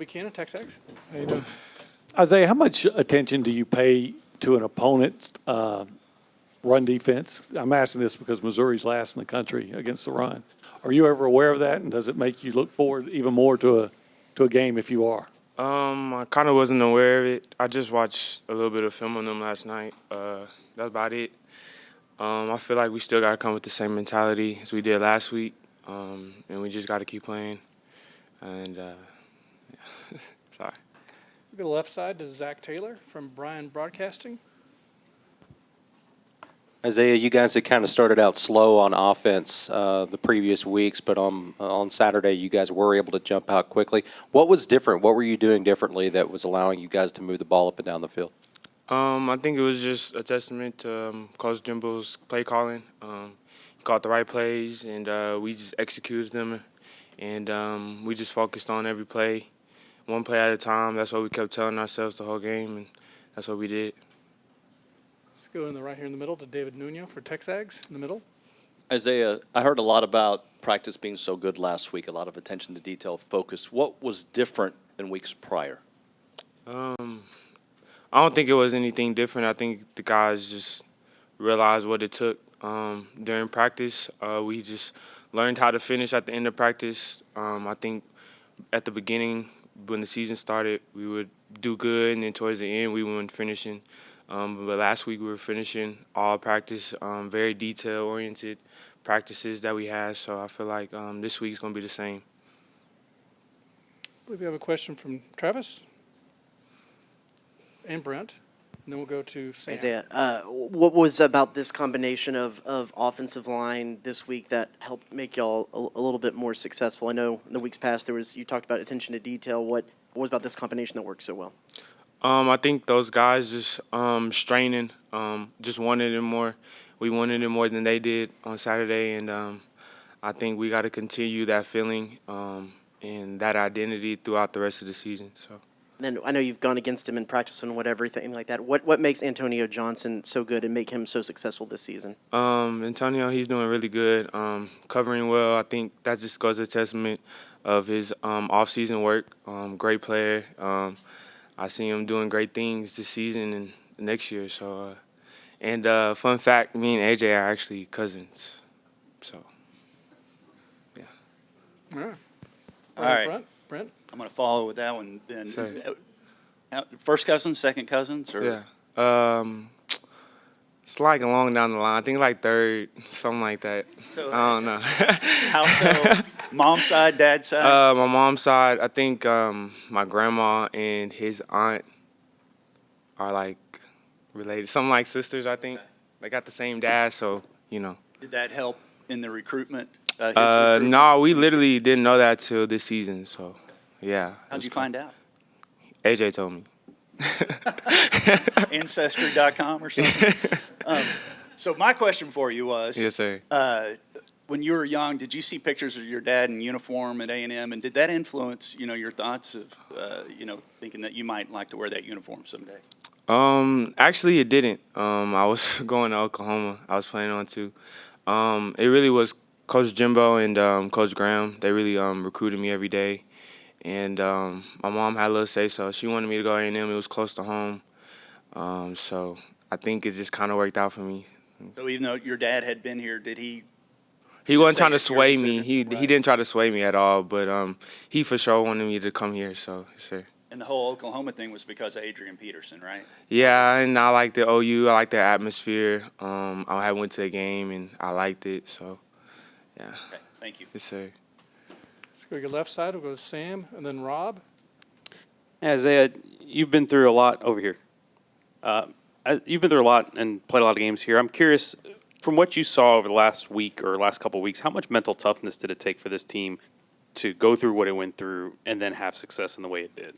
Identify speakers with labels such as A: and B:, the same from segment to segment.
A: Buchanan, Texas.
B: How you doing? Isaiah, how much attention do you pay to an opponent's run defense? I'm asking this because Missouri's last in the country against the run. Are you ever aware of that, and does it make you look forward even more to a game if you are?
C: I kind of wasn't aware of it. I just watched a little bit of film on them last night. That's about it. I feel like we still got to come with the same mentality as we did last week, and we just got to keep playing. And sorry.
A: We go to the left side to Zach Taylor from Bryan Broadcasting.
D: Isaiah, you guys had kind of started out slow on offense the previous weeks, but on Saturday you guys were able to jump out quickly. What was different? What were you doing differently that was allowing you guys to move the ball up and down the field?
C: I think it was just a testament to Coach Jimbo's play calling. He called the right plays, and we just executed them, and we just focused on every play, one play at a time. That's what we kept telling ourselves the whole game, and that's what we did.
A: Let's go in the right here in the middle to David Nuno for Texags in the middle.
E: Isaiah, I heard a lot about practice being so good last week, a lot of attention to detail, focus. What was different than weeks prior?
C: I don't think it was anything different. I think the guys just realized what it took during practice. We just learned how to finish at the end of practice. I think at the beginning, when the season started, we would do good, and then towards the end, we weren't finishing. But last week, we were finishing all practice, very detail-oriented practices that we had. So I feel like this week's going to be the same.
A: I believe we have a question from Travis and Brent, and then we'll go to Sam.
F: Isaiah, what was about this combination of offensive line this week that helped make y'all a little bit more successful? I know in the weeks past you talked about attention to detail. What was about this combination that worked so well?
C: I think those guys just straining, just wanted it more. We wanted it more than they did on Saturday, and I think we got to continue that feeling and that identity throughout the rest of the season. So.
F: And then I know you've gone against him in practice and everything like that. What makes Antonio Johnson so good and make him so successful this season?
C: Antonio, he's doing really good, covering well. I think that just goes a testament of his off-season work. Great player. I see him doing great things this season and next year. So, and fun fact, me and AJ are actually cousins. So, yeah.
A: All right.
G: All right.
A: Front, Brent.
G: I'm going to follow with that one then.
C: Sorry.
G: First cousins, second cousins? Or?
C: Yeah. It's like along down the line. I think like third, something like that.
G: So,
C: I don't know.
G: How so? Mom's side, dad's side?
C: My mom's side, I think my grandma and his aunt are like related. Something like sisters, I think. They got the same dad, so, you know.
G: Did that help in the recruitment?
C: No, we literally didn't know that till this season, so, yeah.
G: How'd you find out?
C: AJ told me.
G: Ancestry.com or something? So my question for you was,
C: Yes, sir.
G: when you were young, did you see pictures of your dad in uniform at A&M, and did that influence, your thoughts of, thinking that you might like to wear that uniform someday?
C: Actually, it didn't. I was going to Oklahoma. I was planning on to. It really was Coach Jimbo and Coach Graham. They really recruited me every day. And my mom had a little say-so. She wanted me to go to A&M. It was close to home. So I think it just kind of worked out for me.
G: So even though your dad had been here, did he?
C: He wasn't trying to
G: it's your
C: sway me.
G: decision?
C: He
G: Right.
C: didn't try to sway me at all. But he for sure wanted me to come here. So sure.
G: And the whole Oklahoma thing was because of Adrian Peterson, right?
C: Yeah, and I like the OU. I like the atmosphere. I went to a game and I liked it. So yeah.
G: Okay, thank you.
C: Yes, sir.
A: Let's go to your left side. We'll go to Sam and then Rob.
H: Isaiah, you've been through a lot over here. You've been through a lot and played a lot of games here. I'm curious, from what you saw over the last week or last couple of weeks, how much mental toughness did it take for this team to go through what it went through and then have success in the way it did?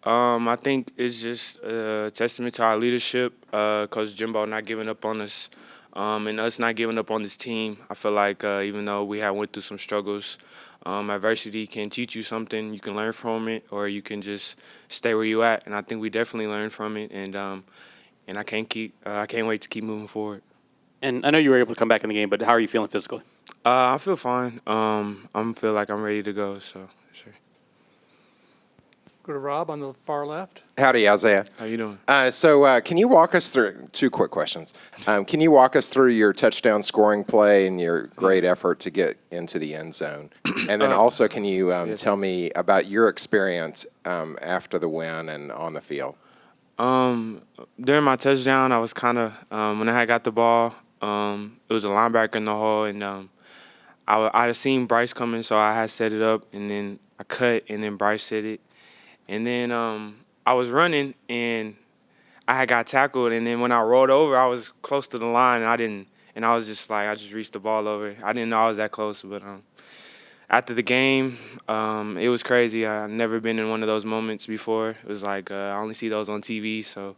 C: I think it's just a testament to our leadership, Coach Jimbo not giving up on us, and us not giving up on this team. I feel like even though we have went through some struggles, adversity can teach you something. You can learn from it, or you can just stay where you at. And I think we definitely learned from it, and I can't wait to keep moving forward.
H: And I know you were able to come back in the game, but how are you feeling physically?
C: I feel fine. I feel like I'm ready to go. So sure.
A: Go to Rob on the far left.
I: Howdy, Isaiah.
C: How you doing?
I: Can you walk us through two quick questions? Can you walk us through your touchdown scoring play and your great effort to get into the end zone? And then also, can you tell me about your experience after the win and on the field?
C: During my touchdown, I was kind of when I had got the ball, it was a linebacker in the hole, and I had seen Bryce coming, so I had set it up, and then I cut, and then Bryce hit it. And then I was running, and I had got tackled. And then when I rolled over, I was close to the line, and I was just like, I just reached the ball over. I didn't know I was that close, but after the game, it was crazy. I've never been in one of those moments before. It was like I only see those on TV, so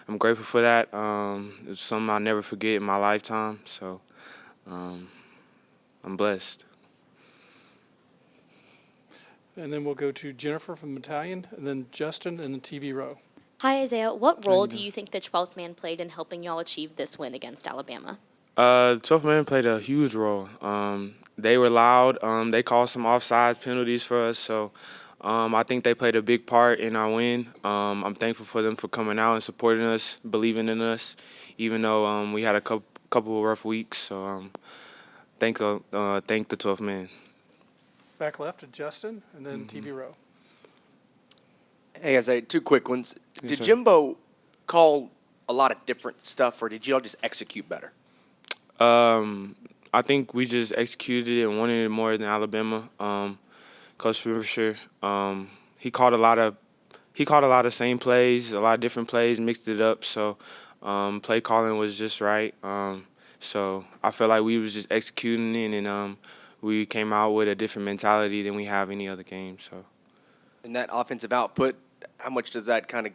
C: I'm grateful for that. It's something I'll never forget in my lifetime, so I'm blessed.
A: And then we'll go to Jennifer from the battalion, and then Justin in the TV row.
J: Hi, Isaiah. What role do you think the 12th man played in helping y'all achieve this win against Alabama?
C: The 12th man played a huge role. They were loud. They called some offsides penalties for us, so I think they played a big part in our win. I'm thankful for them for coming out and supporting us, believing in us, even though we had a couple of rough weeks. So thank the 12th man.
A: Back left to Justin, and then TV row.
K: Hey, Isaiah, two quick ones.
C: Yes,
K: Did
C: sir.
K: Jimbo call a lot of different stuff, or did y'all just execute better?
C: I think we just executed it and wanted it more than Alabama. Coach Fisher, he called a lot of same plays, a lot of different plays, mixed it up. So play calling was just right. So I felt like we was just executing it, and we came out with a different mentality than we have any other game. So.
K: And that offensive output, how much does that kind of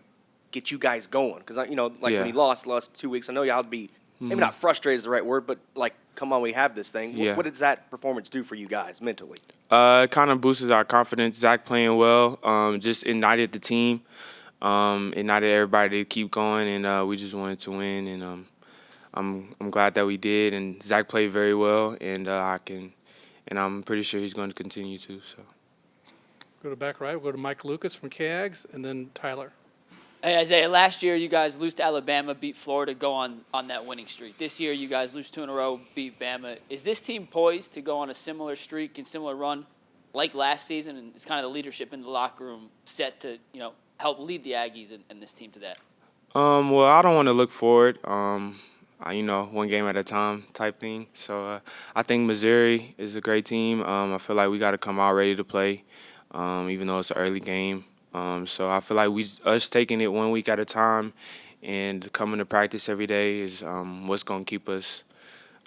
K: get you guys going? Because, like
C: Yeah.
K: when you lost the last 2 weeks, I know y'all would be, maybe not frustrated is the right word, but like, come on, we have this thing.
C: Yeah.
K: What does that performance do for you guys mentally?
C: It kind of boosted our confidence. Zach playing well, just ignited the team, ignited everybody to keep going, and we just wanted to win. And I'm glad that we did. And Zach played very well, and I'm pretty sure he's going to continue to. So.
A: Go to back right. We'll go to Mike Lucas from KAGS, and then Tyler.
L: Hey, Isaiah, last year you guys lose to Alabama, beat Florida, go on that winning streak. This year you guys lose 2 in a row, beat Bama. Is this team poised to go on a similar streak and similar run like last season? And is kind of the leadership in the locker room set to, help lead the Aggies and this team to that?
C: Well, I don't want to look forward. One game at a time type thing. So I think Missouri is a great team. I feel like we got to come out ready to play, even though it's an early game. So I feel like us taking it 1 week at a time and coming to practice every day is what's going to keep us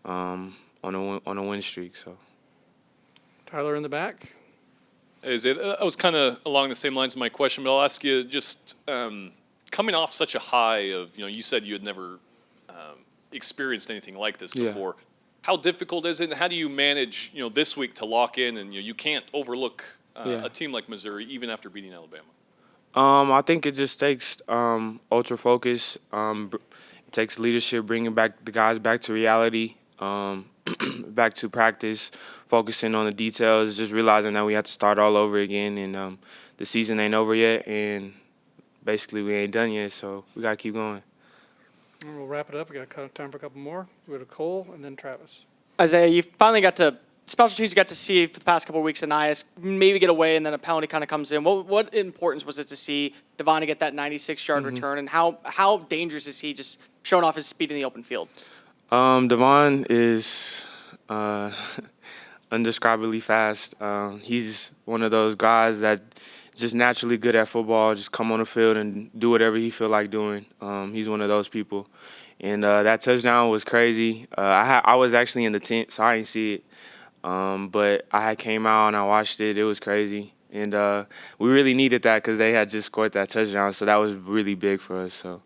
C: on a win streak. So.
A: Tyler in the back.
M: Hey, Isaiah, I was kind of along the same lines of my question, but I'll ask you just coming off such a high of, you said you had never experienced anything like this before. Yeah. How difficult is it, and how do you manage, this week to lock in, and you can't overlook a team like Missouri even after beating Alabama?
C: I think it just takes ultra focus. It takes leadership, bringing the guys back to reality, back to practice, focusing on the details, just realizing that we have to start all over again, and the season ain't over yet, and basically we ain't done yet, so we got to keep going.
A: And we'll wrap it up. We got time for a couple more. We go to Cole and then Travis.
N: Isaiah, you finally got to special teams. You got to see for the past couple of weeks. Anias maybe get away, and then a penalty kind of comes in. What importance was it to see Devon get that 96-yard return, and how dangerous is he just showing off his speed in the open field?
C: Devon is indescribably fast. He's one of those guys that just naturally good at football, just come on the field and do whatever he feel like doing. He's one of those people. And that touchdown was crazy. I was actually in the tent, so I didn't see it. But I had came out and I watched it. It was crazy. And we really needed that because they had just scored that touchdown, so that was really big for us. So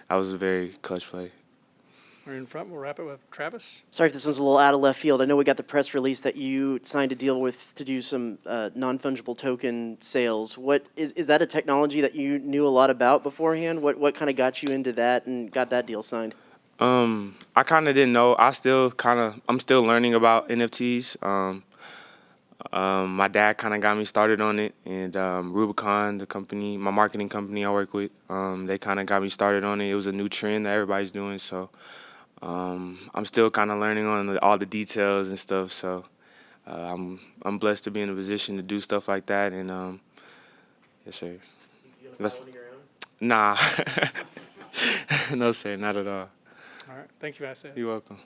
C: that was a very clutch play.
A: We're in front. We'll wrap it with Travis.
F: Sorry if this one's a little out of left field. I know we got the press release that you signed a deal with to do some non-fungible token sales. What is that a technology that you knew a lot about beforehand? What kind of got you into that and got that deal signed?
C: I kind of didn't know. I'm still learning about NFTs. My dad kind of got me started on it, and Rubicon, the company, my marketing company I work with, they kind of got me started on it. It was a new trend that everybody's doing, so I'm still kind of learning on all the details and stuff. So I'm blessed to be in a position to do stuff like that, and yes, sir. Nah, no, sir, not at all.
A: All right. Thank you, Isaiah.
C: You're welcome.